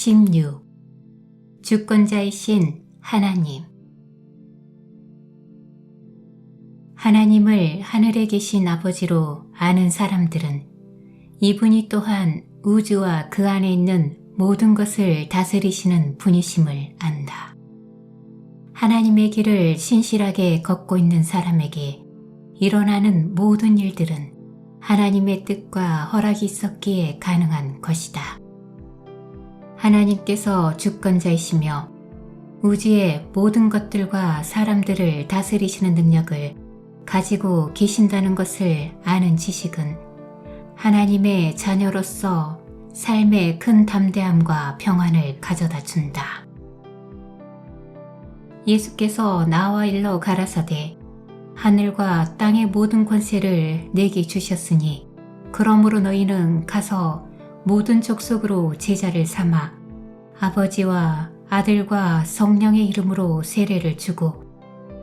16. 주권자이신 하나님. 하나님을 하늘에 계신 아버지로 아는 사람들은 이분이 또한 우주와 그 안에 있는 모든 것을 다스리시는 분이심을 안다. 하나님의 길을 신실하게 걷고 있는 사람에게 일어나는 모든 일들은 하나님의 뜻과 허락이 있었기에 가능한 것이다. 하나님께서 주권자이시며 우주의 모든 것들과 사람들을 다스리시는 능력을 가지고 계신다는 것을 아는 지식은 하나님의 자녀로서 삶의 큰 담대함과 평안을 가져다 준다. 예수께서 나와 일러 가라사대 하늘과 땅의 모든 권세를 내게 주셨으니 그러므로 너희는 가서 모든 족속으로 제자를 삼아 아버지와 아들과 성령의 이름으로 세례를 주고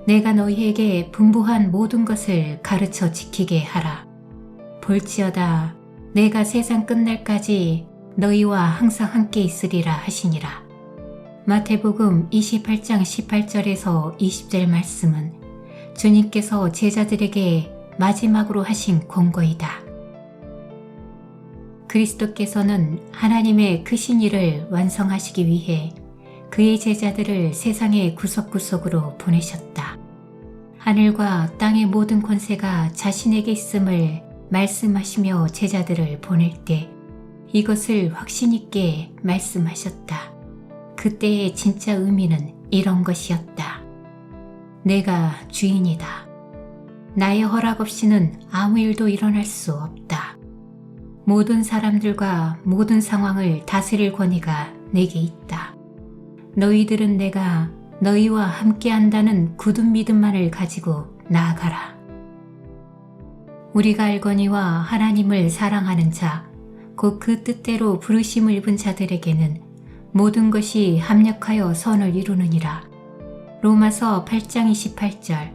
내가 너희에게 분부한 모든 것을 가르쳐 지키게 하라. 볼지어다 내가 세상 끝날까지 너희와 항상 함께 있으리라 하시니라. 마태복음 28장 18절에서 20절 말씀은 주님께서 제자들에게 마지막으로 하신 권고이다. 그리스도께서는 하나님의 크신 일을 완성하시기 위해 그의 제자들을 세상의 구석구석으로 보내셨다. 하늘과 땅의 모든 권세가 자신에게 있음을 말씀하시며 제자들을 보낼 때 이것을 확신 있게 말씀하셨다. 그때의 진짜 의미는 이런 것이었다. 내가 주인이다. 나의 허락 없이는 아무 일도 일어날 수 없다. 모든 사람들과 모든 상황을 다스릴 권위가 내게 있다. 너희들은 내가 너희와 함께 한다는 굳은 믿음만을 가지고 나아가라. 우리가 알거니와 하나님을 사랑하는 자, 곧 그 뜻대로 부르심을 입은 자들에게는 모든 것이 합력하여 선을 이루느니라. 로마서 8장 28절.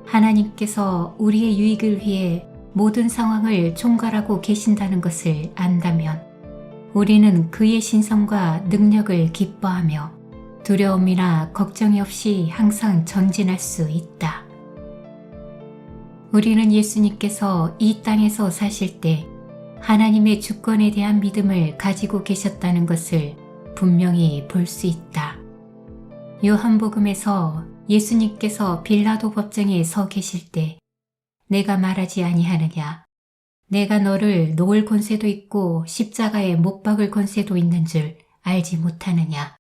하나님께서 우리의 유익을 위해 모든 상황을 총괄하고 계신다는 것을 안다면 우리는 그의 신성과 능력을 기뻐하며 두려움이나 걱정이 없이 항상 전진할 수 있다. 우리는 예수님께서 이 땅에서 사실 때 하나님의 주권에 대한 믿음을 가지고 계셨다는 것을 분명히 볼 수 있다. 요한복음에서 예수님께서 빌라도 법정에 서 계실 때 내가 말하지 아니하느냐? 내가 너를 놓을 권세도 있고 십자가에 못 박을 권세도 있는 줄 알지 못하느냐?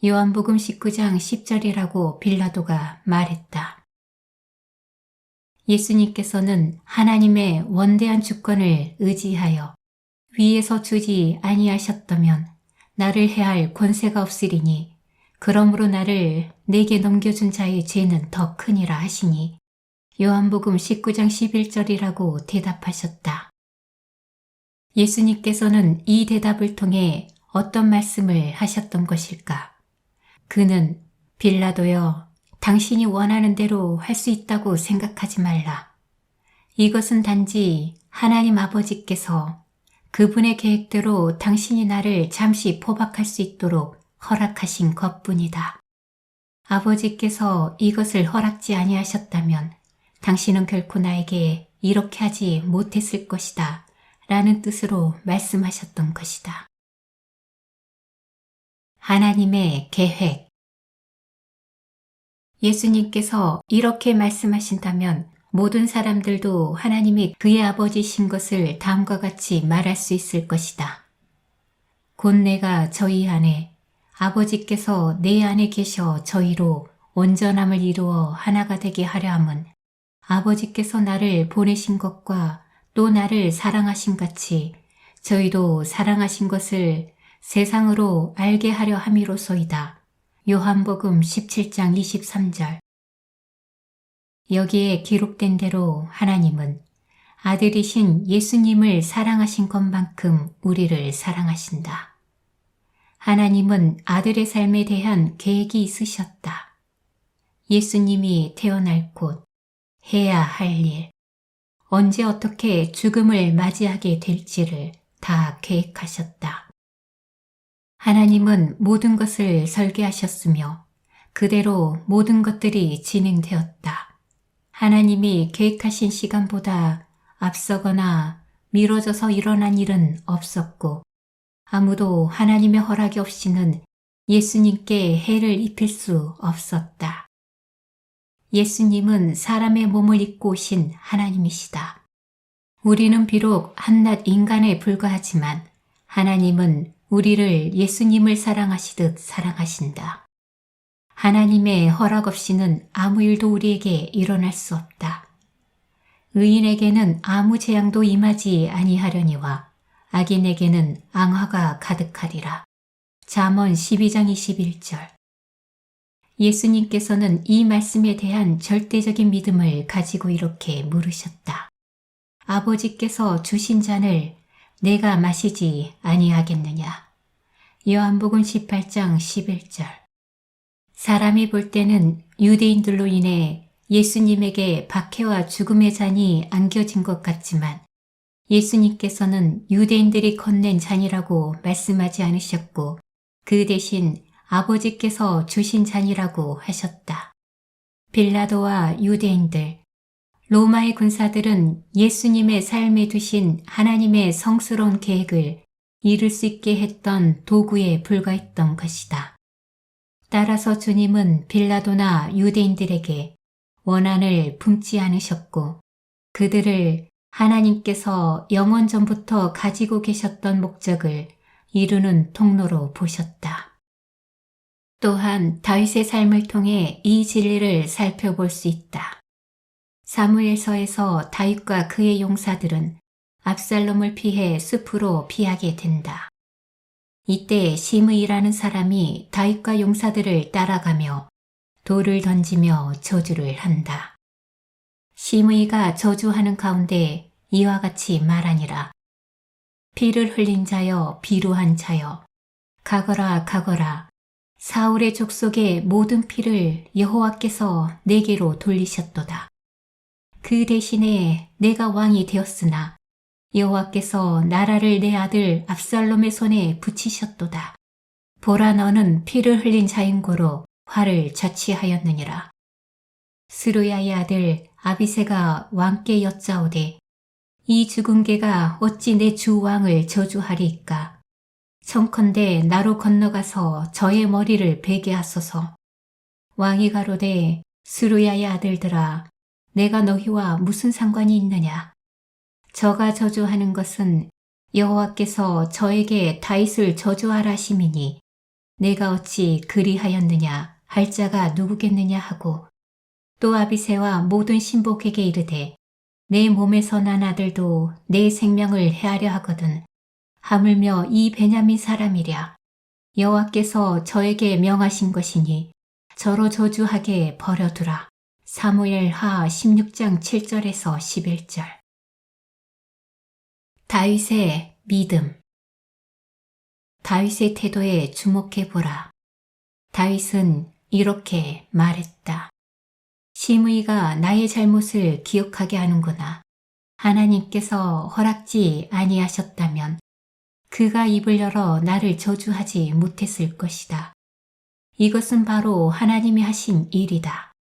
요한복음 19장 10절이라고 빌라도가 말했다. 예수님께서는 하나님의 원대한 주권을 의지하여 위에서 주지 아니하셨다면 나를 해할 권세가 없으리니 그러므로 나를 내게 넘겨준 자의 죄는 더 크니라 하시니 요한복음 19장 11절이라고 대답하셨다. 예수님께서는 이 대답을 통해 어떤 말씀을 하셨던 것일까? 그는 빌라도여, 당신이 원하는 대로 할 수 있다고 생각하지 말라. 이것은 단지 하나님 아버지께서 그분의 계획대로 당신이 나를 잠시 포박할 수 있도록 허락하신 것뿐이다. 아버지께서 이것을 허락지 아니하셨다면 당신은 결코 나에게 이렇게 하지 못했을 것이다 라는 뜻으로 말씀하셨던 것이다. 하나님의 계획. 예수님께서 이렇게 말씀하신다면 모든 사람들도 하나님이 그의 아버지신 것을 다음과 같이 말할 수 있을 것이다. 곧 내가 저희 안에, 아버지께서 내 안에 계셔 저희로 온전함을 이루어 하나가 되게 하려 함은 아버지께서 나를 보내신 것과 또 나를 사랑하신 같이 저희도 사랑하신 것을 세상으로 알게 하려 함이로소이다. 요한복음 17장 23절. 여기에 기록된 대로 하나님은 아들이신 예수님을 사랑하신 것만큼 우리를 사랑하신다. 하나님은 아들의 삶에 대한 계획이 있으셨다. 예수님이 태어날 곳, 해야 할 일, 언제 어떻게 죽음을 맞이하게 될지를 다 계획하셨다. 하나님은 모든 것을 설계하셨으며 그대로 모든 것들이 진행되었다. 하나님이 계획하신 시간보다 앞서거나 미뤄져서 일어난 일은 없었고 아무도 하나님의 허락이 없이는 예수님께 해를 입힐 수 없었다. 예수님은 사람의 몸을 입고 오신 하나님이시다. 우리는 비록 한낱 인간에 불과하지만 하나님은 우리를 예수님을 사랑하시듯 사랑하신다. 하나님의 허락 없이는 아무 일도 우리에게 일어날 수 없다. 의인에게는 아무 재앙도 임하지 아니하려니와 악인에게는 앙화가 가득하리라. 잠언 12장 21절. 예수님께서는 이 말씀에 대한 절대적인 믿음을 가지고 이렇게 물으셨다. 아버지께서 주신 잔을 내가 마시지 아니하겠느냐. 요한복음 18장 11절. 사람이 볼 때는 유대인들로 인해 예수님에게 박해와 죽음의 잔이 안겨진 것 같지만 예수님께서는 유대인들이 건넨 잔이라고 말씀하지 않으셨고 그 대신 아버지께서 주신 잔이라고 하셨다. 빌라도와 유대인들, 로마의 군사들은 예수님의 삶에 두신 하나님의 성스러운 계획을 이룰 수 있게 했던 도구에 불과했던 것이다. 따라서 주님은 빌라도나 유대인들에게 원한을 품지 않으셨고 그들을 하나님께서 영원 전부터 가지고 계셨던 목적을 이루는 통로로 보셨다. 또한 다윗의 삶을 통해 이 진리를 살펴볼 수 있다. 사무엘서에서 다윗과 그의 용사들은 압살롬을 피해 숲으로 피하게 된다. 이때 시므이라는 사람이 다윗과 용사들을 따라가며 돌을 던지며 저주를 한다. 시므이가 저주하는 가운데 이와 같이 말하니라. 피를 흘린 자여 비루한 자여 가거라 가거라 사울의 족속의 모든 피를 여호와께서 내게로 돌리셨도다. 그 대신에 내가 왕이 되었으나 여호와께서 나라를 내 아들 압살롬의 손에 붙이셨도다. 보라 너는 피를 흘린 자인고로 화를 자취하였느니라. 스루야의 아들 아비새가 왕께 여짜오되 이 죽은 개가 어찌 내 주 왕을 저주하리이까. 청컨대 나로 건너가서 저의 머리를 베게 하소서. 왕이 가로되 스루야의 아들들아 내가 너희와 무슨 상관이 있느냐. 저가 저주하는 것은 여호와께서 저에게 다윗을 저주하라 하심이니 내가 어찌 그리하였느냐 할 자가 누구겠느냐 하고 또 아비새와 모든 신복에게 이르되 내 몸에서 난 아들도 내 생명을 해하려 하거든 하물며 이 베냐민 사람이랴. 여호와께서 저에게 명하신 것이니 저로 저주하게 버려두라. 사무엘 하 16장 7절에서 11절. 다윗의 믿음. 다윗의 태도에 주목해보라. 다윗은 이렇게 말했다. 시므이가 나의 잘못을 기억하게 하는구나. 하나님께서 허락지 아니하셨다면 그가 입을 열어 나를 저주하지 못했을 것이다. 이것은 바로 하나님이 하신 일이다.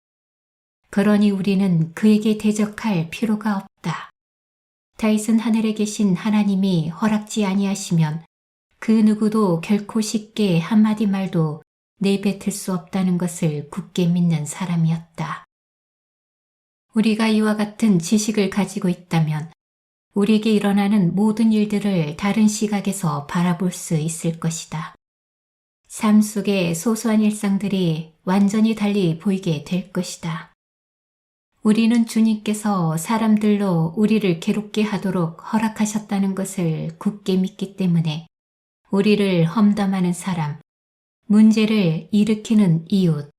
그러니 우리는 그에게 대적할 필요가 없다. 다윗은 하늘에 계신 하나님이 허락지 아니하시면 그 누구도 결코 쉽게 한마디 말도 내뱉을 수 없다는 것을 굳게 믿는 사람이었다. 우리가 이와 같은 지식을 가지고 있다면 우리에게 일어나는 모든 일들을 다른 시각에서 바라볼 수 있을 것이다. 삶 속의 소소한 일상들이 완전히 달리 보이게 될 것이다. 우리는 주님께서 사람들로 우리를 괴롭게 하도록 허락하셨다는 것을 굳게 믿기 때문에 우리를 험담하는 사람, 문제를 일으키는 이웃,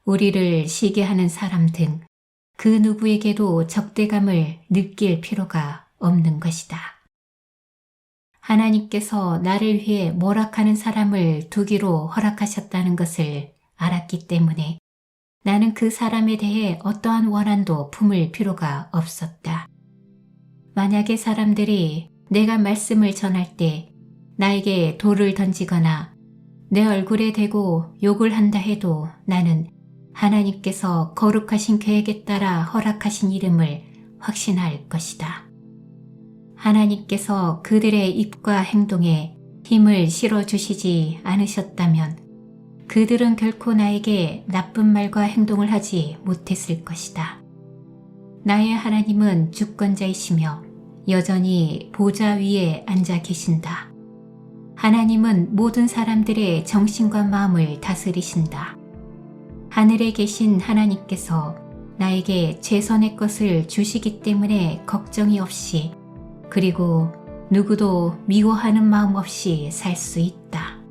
우리를 시게 하는 사람 등 그 누구에게도 적대감을 느낄 필요가 없는 것이다. 하나님께서 나를 위해 모락하는 사람을 두기로 허락하셨다는 것을 알았기 때문에 나는 그 사람에 대해 어떠한 원한도 품을 필요가 없었다. 만약에 사람들이 내가 말씀을 전할 때 나에게 돌을 던지거나 내 얼굴에 대고 욕을 한다 해도 나는 하나님께서 거룩하신 계획에 따라 허락하신 이름을 확신할 것이다. 하나님께서 그들의 입과 행동에 힘을 실어주시지 않으셨다면 그들은 결코 나에게 나쁜 말과 행동을 하지 못했을 것이다. 나의 하나님은 주권자이시며 여전히 보좌 위에 앉아 계신다. 하나님은 모든 사람들의 정신과 마음을 다스리신다. 하늘에 계신 하나님께서 나에게 최선의 것을 주시기 때문에 걱정이 없이 그리고 누구도 미워하는 마음 없이 살 수 있다.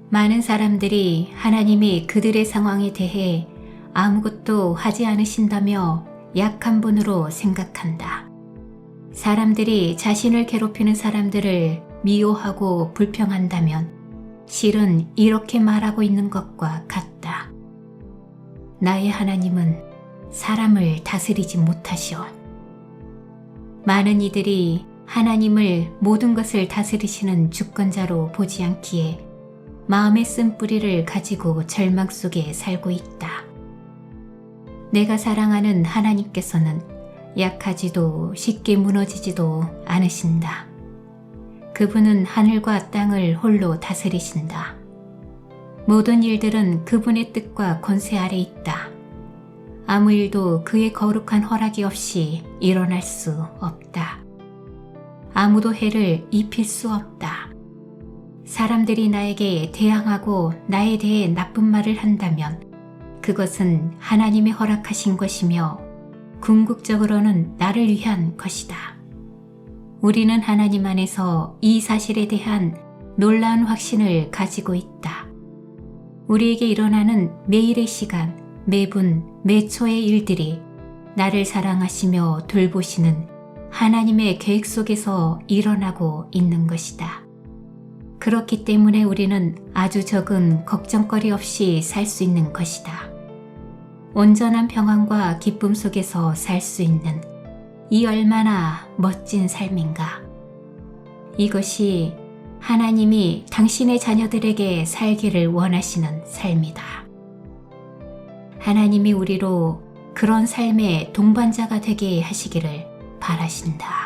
많은 사람들이 하나님이 그들의 상황에 대해 아무것도 하지 않으신다며 약한 분으로 생각한다. 사람들이 자신을 괴롭히는 사람들을 미워하고 불평한다면 실은 이렇게 말하고 있는 것과 같다. 나의 하나님은 사람을 다스리지 못하시오. 많은 이들이 하나님을 모든 것을 다스리시는 주권자로 보지 않기에 마음의 쓴뿌리를 가지고 절망 속에 살고 있다. 내가 사랑하는 하나님께서는 약하지도 쉽게 무너지지도 않으신다. 그분은 하늘과 땅을 홀로 다스리신다. 모든 일들은 그분의 뜻과 권세 아래 있다. 아무 일도 그의 거룩한 허락이 없이 일어날 수 없다. 아무도 해를 입힐 수 없다. 사람들이 나에게 대항하고 나에 대해 나쁜 말을 한다면 그것은 하나님이 허락하신 것이며 궁극적으로는 나를 위한 것이다. 우리는 하나님 안에서 이 사실에 대한 놀라운 확신을 가지고 있다. 우리에게 일어나는 매일의 시간, 매분, 매초의 일들이 나를 사랑하시며 돌보시는 하나님의 계획 속에서 일어나고 있는 것이다. 그렇기 때문에 우리는 아주 적은 걱정거리 없이 살 수 있는 것이다. 온전한 평안과 기쁨 속에서 살 수 있는 이 얼마나 멋진 삶인가. 이것이 하나님이 당신의 자녀들에게 살기를 원하시는 삶이다. 하나님이 우리로 그런 삶의 동반자가 되게 하시기를 바라신다.